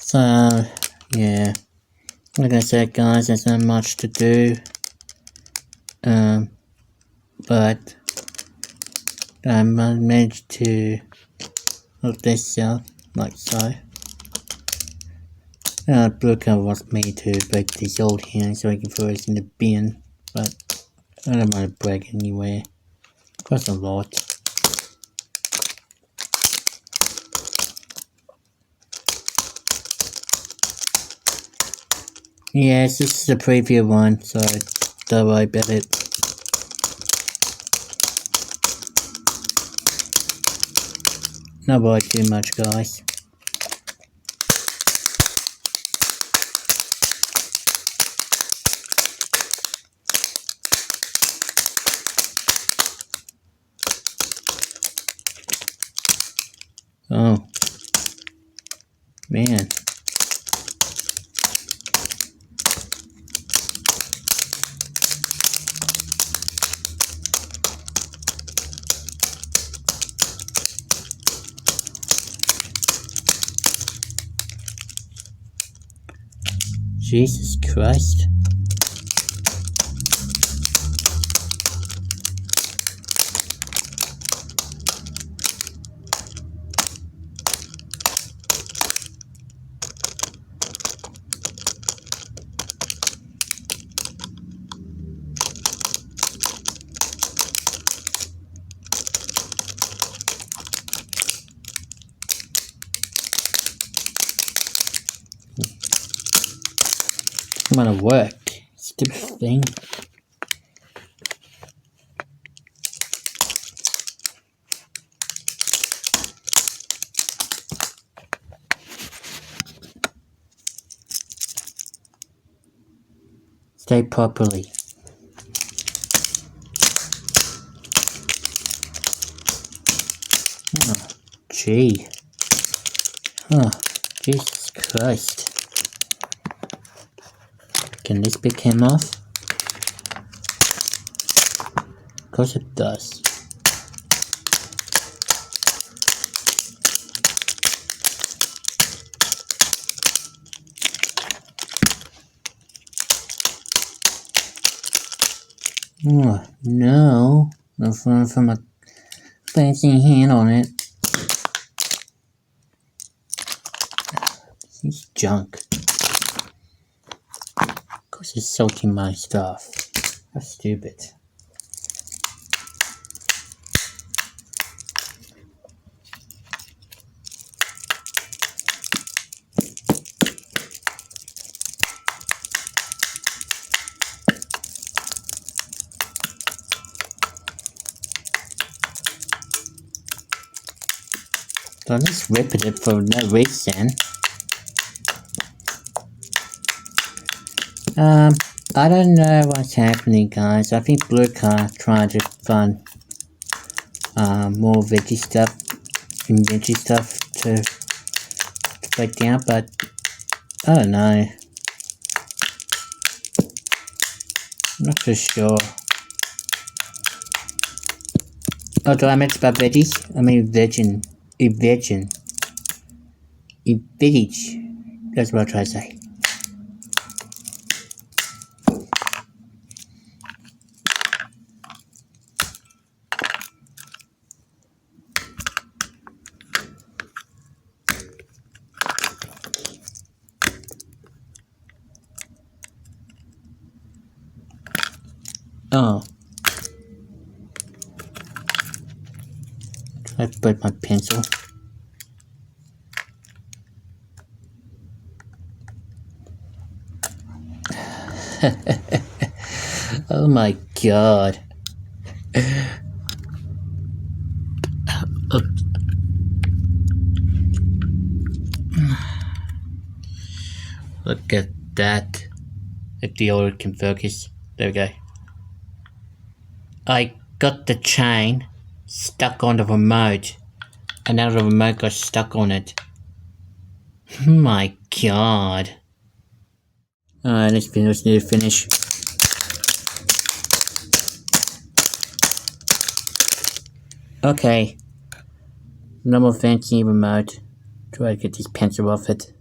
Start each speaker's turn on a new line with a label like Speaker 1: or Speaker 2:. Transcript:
Speaker 1: So, yeah. Like I said, guys, there's not much to do. But I managed to hook this up, like so. Blue cover wants me to break this old hand so I can throw it in the bin, but I don't want to break it anywhere. Costs a lot. Yes, this is a preview one, so don't worry about it. Not worry too much, guys. Oh. Man. Jesus Christ. I'm gonna work. Stupid thing. Stay properly. Oh, gee. Oh, Jesus Christ. Can this be came off? Of course it does. Oh, no. No fun from a fancy hand on it. It's junk. Of course it's soaking my stuff. How stupid. So I'm just ripping it for no reason. I don't know what's happening, guys. I think Blue Car trying to find more veggie stuff to break down, but I don't know. I'm not so sure. Oh, do I mention about veggies? I mean veggie. That's what I try to say. Oh. I put my pencil. Oh my god. Look at that. If the audio can focus. There we go. I got the chain stuck on the remote. And now the remote got stuck on it. My god. Alright, let's need to finish. Okay. No more fancy remote. Try to get this pencil off it.